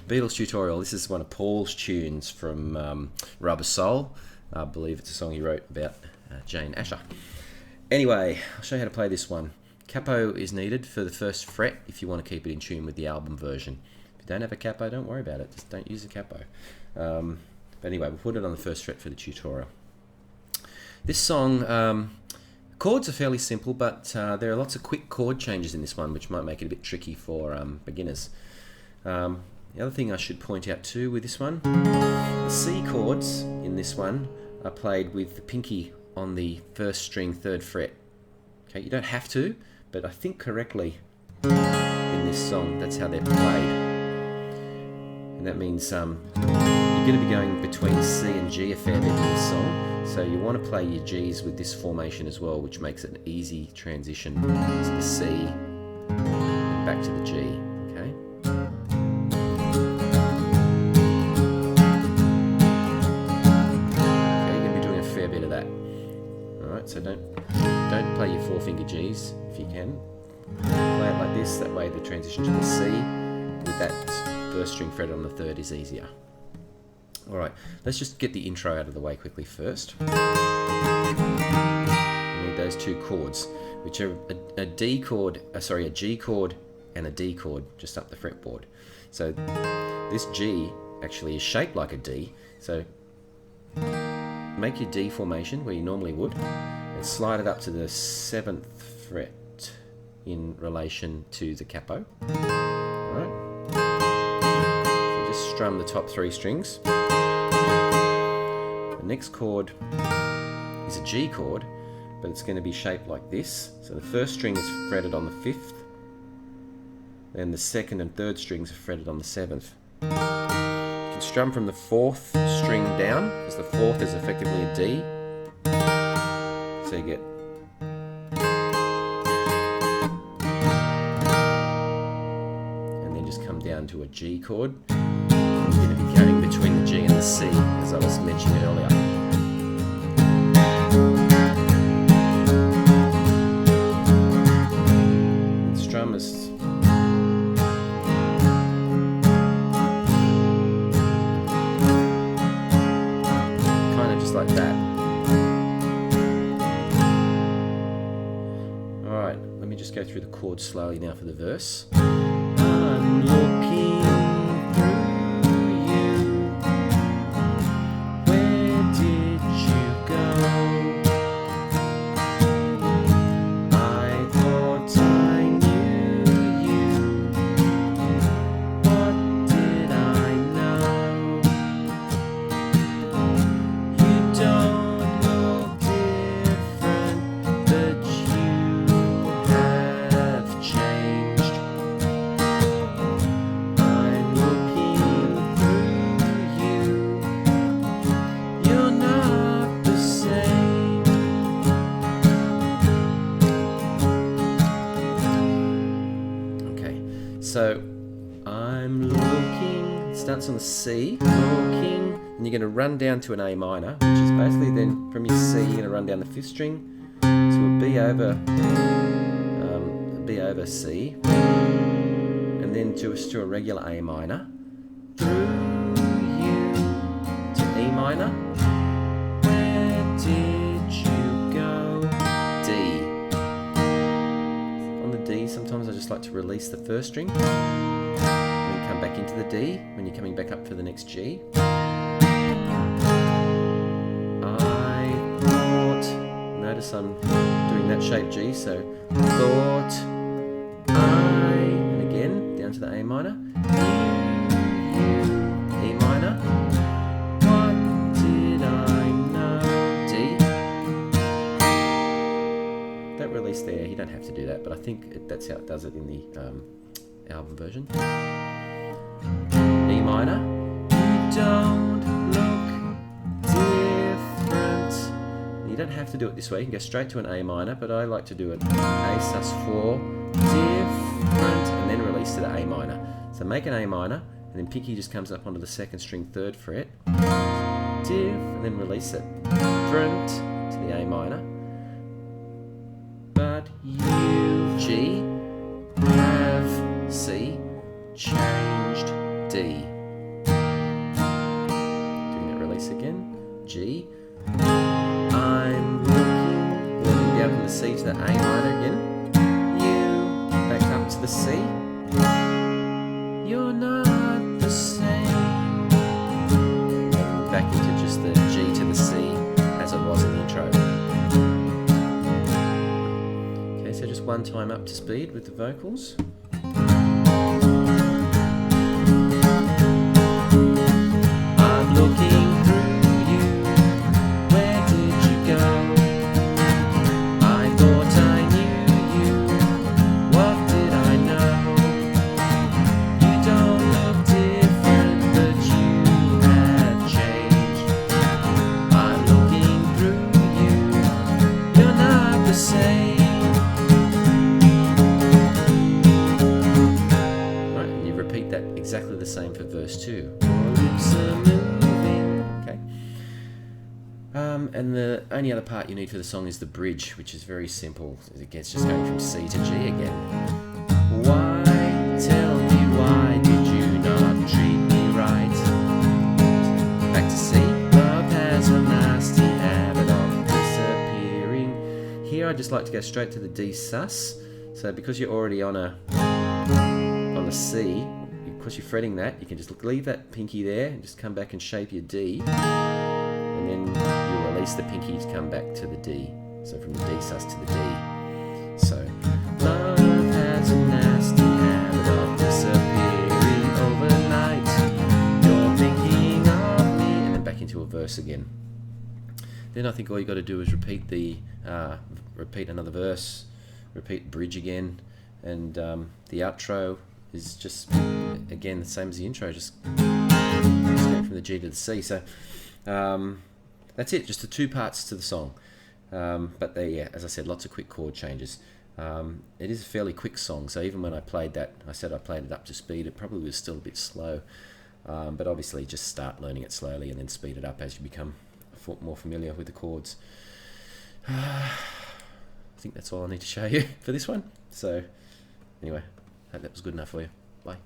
Beatles tutorial. This is one of Paul's tunes from Rubber Soul. I believe it's a song he wrote about Jane Asher. Anyway, I'll show you how to play this one. Capo is needed for the first fret if you want to keep it in tune with the album version. If you don't have a capo, don't worry about it. Just don't use a capo. But anyway, we'll put it on the first fret for the tutorial. This song, chords are fairly simple, but there are lots of quick chord changes in this one, which might make it a bit tricky for beginners. The other thing I should point out too with this one, the C chords in this one are played with the pinky on the first string, third fret. Okay, you don't have to, but I think correctly in this song, that's how they're played. And that means you're going to be going between C and G a fair bit in this song. So you want to play your G's with this formation as well, which makes it an easy transition to the C and back to the G. Okay. Okay, you're going to be doing a fair bit of that. All right. So don't play your 4-finger G's if you can. Play it like this. That way, the transition to the C with that first string fretted on the third is easier. Alright, let's just get the intro out of the way quickly first. We need those two chords, which are a G chord and a D chord just up the fretboard. So this G actually is shaped like a D, so make your D formation where you normally would and slide it up to the 7th fret in relation to the capo. Alright. So just strum the top 3 strings. The next chord is a G chord, but it's going to be shaped like this. So the first string is fretted on the 5th, then the second and third strings are fretted on the 7th. You can strum from the 4th string down, because the 4th is effectively a D. So you get and then just come down to a G chord. You're going to be going between the G and the C, as I was mentioning earlier. The strum is kind of just like that. Alright, let me just go through the chords slowly now for the verse. I'm looking So I'm looking, it starts on the C, looking, and you're going to run down to an A minor, which is basically then from your C, you're going to run down the 5th string to a B over C, and then to a regular A minor, through you to E minor. Where did you go? D. On the D, sometimes I just like to release the first string, and then come back into the D when you're coming back up for the next G. Notice I'm doing that shape G, so thought I, and again down to the A minor, you, E minor, what did I know, D. That release there, you don't have to do that, but I think that's how it does it in the album version. E minor, you don't look different. You don't have to do it this way, you can go straight to an A minor, but I like to do an A sus4, different, and then release to the A minor. So make an A minor, and then pinky just comes up onto the 2nd string, 3rd fret, diff, and then release it, different, to the A minor. But you, G, have C, changed D. G. I'm looking down from the C to the A minor again. You, back up to the C. You're not the same. Back into just the G to the C as it was in the intro. Okay, so just one time up to speed with the vocals. I'm looking through you, where did you go? I thought I knew you, what did I know? You don't look different, but you have changed. I'm looking through you, you're not the same. Right, and you repeat that exactly the same for verse 2. Okay. And the only other part you need for the song is the bridge, which is very simple. It gets just going from C to G again. Why, tell me, why did you not treat me right? Back to C. Love has a nasty habit of disappearing. Here I'd just like to go straight to the D sus. So because you're already on the C, because you're fretting that, you can just leave that pinky there and just come back and shape your D, and then you'll release the pinky to come back to the D. So from the D sus to the D. So love has a nasty habit of disappearing overnight. You're thinking of me, and then back into a verse again. Then I think all you got to do is repeat another verse, repeat bridge again, and the outro is just again the same as the intro, just going from the G to the C. So that's it, just the two parts to the song. But there, yeah, as I said, lots of quick chord changes. It is a fairly quick song, so even when I played that, I said I played it up to speed, it probably was still a bit slow. But obviously just start learning it slowly and then speed it up as you become more familiar with the chords. I think that's all I need to show you for this one. So anyway, hope that was good enough for you. Bye.